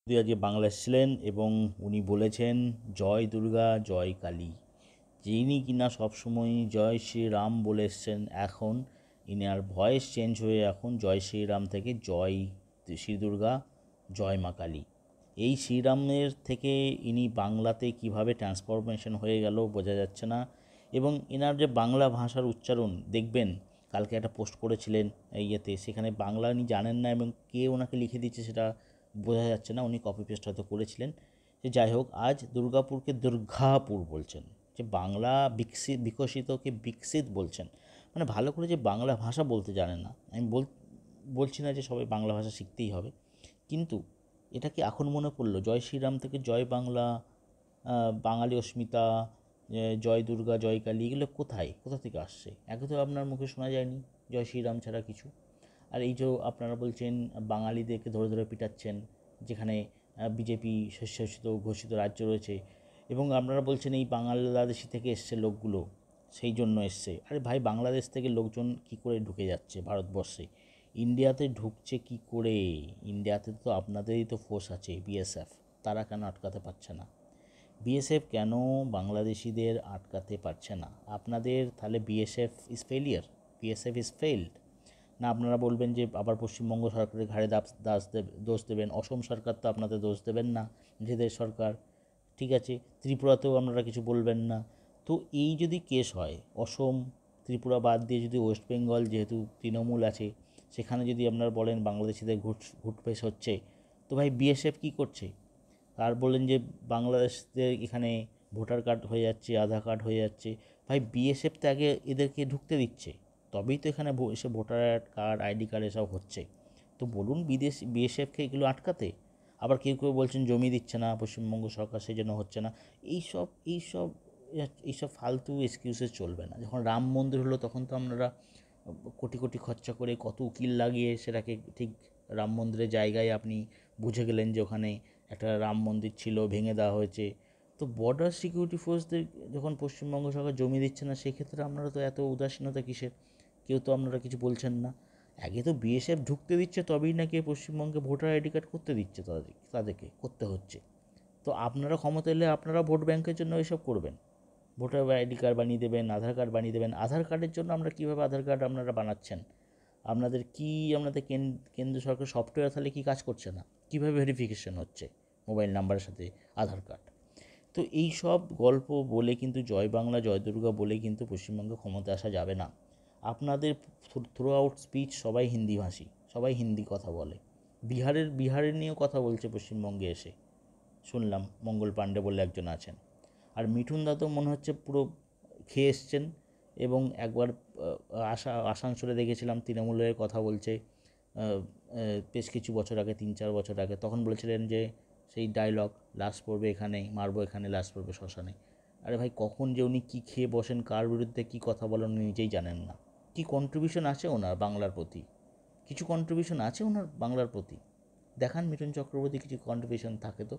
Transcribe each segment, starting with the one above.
মোদি আজকে বাংলা এসেছিলেন এবং উনি বলেছেন জয় দুর্গা জয় কালী। যিনি কিনা সবসময় জয় শ্রীরাম বলে এসছেন, এখন ইনার ভয়েস চেঞ্জ হয়ে এখন জয় শ্রীরাম থেকে জয় শ্রী দুর্গা জয় মা কালী। এই শ্রীরামের থেকে ইনি বাংলাতে কিভাবে ট্রান্সফরমেশন হয়ে গেল বোঝা যাচ্ছে না। এবং এনার যে বাংলা ভাষার উচ্চারণ দেখবেন, কালকে একটা পোস্ট করেছিলেন ইয়েতে, সেখানে বাংলা উনি জানেন না এবং কে ওনাকে লিখে দিচ্ছে সেটা বোঝা যাচ্ছে না। উনি কপি পেস্ট হয়তো করেছিলেন। যে যাই হোক, আজ দুর্গাপুরকে দুর্গাপুর বলছেন, যে বাংলা বিকশিতকে বিকশিত বলছেন। মানে ভালো করে যে বাংলা ভাষা বলতে জানেন না। আমি বলছি না যে সবাই বাংলা ভাষা শিখতেই হবে, কিন্তু এটা কি এখন মনে পড়লো জয় শ্রীরাম থেকে জয় বাংলা, বাঙালি অস্মিতা, জয় দুর্গা জয় কালী, এগুলো কোথা থেকে আসছে? একে তো আপনার মুখে শোনা যায়নি জয় শ্রীরাম ছাড়া কিছু। আর এই যে আপনারা বলছেন বাঙালিদেরকে ধরে ধরে পিটাচ্ছেন, যেখানে বিজেপি স্বেচ্ছাসিত ঘোষিত রাজ্য রয়েছে, এবং আপনারা বলছেন এই বাংলাদেশি থেকে এসছে লোকগুলো, সেই জন্য এসছে। আরে ভাই, বাংলাদেশ থেকে লোকজন কি করে ঢুকে যাচ্ছে ভারতবর্ষে? ইন্ডিয়াতে ঢুকছে কি করে? ইন্ডিয়াতে তো আপনাদেরই তো ফোর্স আছে, বিএসএফ। তারা কেন আটকাতে পারছে না? বিএসএফ কেন বাংলাদেশিদের আটকাতে পারছে না? আপনাদের তাহলে BSF is failure, BSF is failed? না আপনারা বলবেন যে আবার পশ্চিমবঙ্গ সরকারের ঘাড়ে দোষ দেবেন? অসম সরকার তো আপনাদের দোষ দেবেন না, নিজেদের সরকার। ঠিক আছে, ত্রিপুরাতেও আপনারা কিছু বলবেন না। তো এই যদি কেস হয়, অসম ত্রিপুরা বাদ দিয়ে যদি ওয়েস্ট বেঙ্গল, যেহেতু তৃণমূল আছে, সেখানে যদি আপনারা বলেন বাংলাদেশিদের ঘুটপেশ হচ্ছে, তো ভাই বিএসএফ কী করছে? আর বললেন যে বাংলাদেশদের এখানে ভোটার কার্ড হয়ে যাচ্ছে, আধার কার্ড হয়ে যাচ্ছে। ভাই বিএসএফ তো আগে এদেরকে ঢুকতে দিচ্ছে, তবেই তো এখানে এসে ভোটার কার্ড, আইডি কার্ড এসব হচ্ছে। তো বলুন বিএসএফকে এগুলো আটকাতে। আবার কেউ কেউ বলছেন জমি দিচ্ছে না পশ্চিমবঙ্গ সরকার, সেই জন্য হচ্ছে না। এইসব এইসব এইসব ফালতু এক্সকিউজেস চলবে না। যখন রাম মন্দির হলো তখন তো আপনারা কোটি কোটি খরচা করে কত উকিল লাগিয়ে সেটাকে ঠিক রাম মন্দিরের জায়গায় আপনি বুঝে গেলেন যে ওখানে একটা রাম মন্দির ছিল, ভেঙে দেওয়া হয়েছে। তো বর্ডার সিকিউরিটি ফোর্সদের যখন পশ্চিমবঙ্গ সরকার জমি দিচ্ছে না, সেক্ষেত্রে আপনারা তো এত উদাসীনতা কিসের? কেউ তো আপনারা কিছু বলছেন না। আগে তো বিএসএফ ঢুকতে দিচ্ছে, তবেই নাকি পশ্চিমবঙ্গে ভোটার আইডি কার্ড করতে দিচ্ছে, তাদেরকে করতে হচ্ছে। তো আপনারা ক্ষমতা এলে আপনারা ভোট ব্যাংকের জন্য এসব করবেন, ভোটার আইডি কার্ড বানিয়ে দেবেন, আধার কার্ড বানিয়ে দেবেন। আধার কার্ডের জন্য আমরা কীভাবে আধার কার্ড আপনারা বানাচ্ছেন? আপনাদের কেন্দ্র সরকার সফটওয়্যার তাহলে কি কাজ করছে না? কীভাবে ভেরিফিকেশন হচ্ছে মোবাইল নাম্বারের সাথে আধার কার্ড? তো এই সব গল্প বলে কিন্তু জয় বাংলা জয় দুর্গা বলে কিন্তু পশ্চিমবঙ্গে ক্ষমতা আসা যাবে না। আপনাদের থ্রু আউট স্পিচ সবাই হিন্দিভাষী, সবাই হিন্দি কথা বলে। বিহারের নিয়েও কথা বলছে পশ্চিমবঙ্গে এসে, শুনলাম মঙ্গল পাণ্ডে বলে একজন আছেন। আর মিঠুন দা তো মনে হচ্ছে পুরো খেয়ে এসছেন। এবং একবার আসানসোলে দেখেছিলাম তৃণমূলের কথা বলছে, বেশ কিছু বছর আগে, 3-4 বছর আগে, তখন বলেছিলেন যে সেই ডায়লগ, লাশ পড়বে এখানে, মারবো এখানে, লাশ পড়বে শ্মশানে। আরে ভাই, কখন যে উনি কী খেয়ে বসেন, কার বিরুদ্ধে কী কথা বলেন উনি নিজেই জানেন না। কী কন্ট্রিবিউশন আছে ওনার বাংলার প্রতি? কিছু কন্ট্রিবিউশন আছে ওনার বাংলার প্রতি? দেখান মিঠুন চক্রবর্তী কিছু কন্ট্রিবিউশন থাকে তো।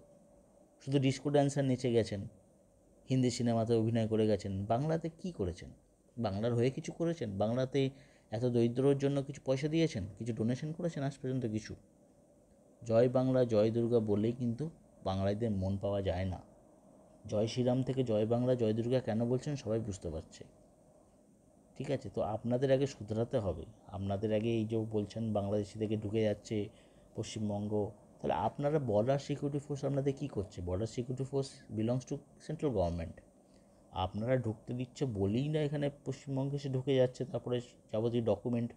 শুধু ডিস্কো ড্যান্সার নেচে গেছেন, হিন্দি সিনেমাতে অভিনয় করে গেছেন, বাংলাতে কি করেছেন? বাংলার হয়ে কিছু করেছেন? বাংলাতে এত দরিদ্রর জন্য কিছু পয়সা দিয়েছেন, কিছু ডোনেশন করেছেন আজ পর্যন্ত? কিছু। জয় বাংলা জয় দুর্গা বলেই কিন্তু বাঙালিদের মন পাওয়া যায় না। জয় শ্রীরাম থেকে জয় বাংলা জয় দুর্গা কেন বলছেন সবাই বুঝতে পারছে। ঠিক আছে, তো আপনাদের আগে শুধরাতে হবে। আপনাদের আগে এই যে বলছেন বাংলাদেশি থেকে ঢুকে যাচ্ছে পশ্চিমবঙ্গ, তাহলে আপনারা বর্ডার সিকিউরিটি ফোর্স আপনাদের কী করছে? Border security force belongs to central government. আপনারা ঢুকতে দিচ্ছে বলেই না এখানে পশ্চিমবঙ্গে এসে ঢুকে যাচ্ছে, তারপরে যাবতীয় ডকুমেন্ট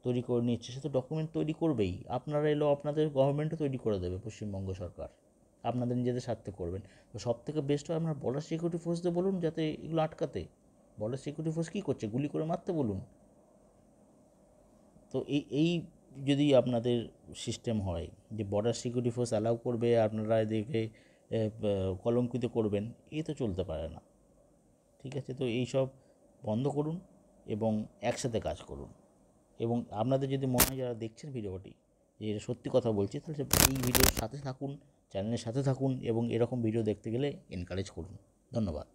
তৈরি করে নিচ্ছে। সে তো ডকুমেন্ট তৈরি করবেই, আপনারা এলো আপনাদের গভর্নমেন্টও তৈরি করে দেবে পশ্চিমবঙ্গ সরকার, আপনাদের নিজেদের স্বার্থে করবেন। তো সব থেকে বেস্ট হয় আপনার বর্ডার সিকিউরিটি ফোর্সদের বলুন যাতে এগুলো আটকাতে। বর্ডার সিকিউরিটি ফোর্স কী করছে? গুলি করে মারতে বলুন। তো এই যদি আপনাদের সিস্টেম হয় যে বর্ডার সিকিউরিটি ফোর্স অ্যালাউ করবে, আপনারা এদেরকে কলঙ্কিত করবেন, এ তো চলতে পারে না। ঠিক আছে, তো এই সব বন্ধ করুন এবং একসাথে কাজ করুন। এবং আপনাদের যদি মনে হয় যারা দেখছেন ভিডিওটি যে এটা সত্যি কথা বলছি, তাহলে এই ভিডিওর সাথে থাকুন, চ্যানেলের সাথে থাকুন এবং এরকম ভিডিও দেখতে গেলে এনকারেজ করুন। ধন্যবাদ।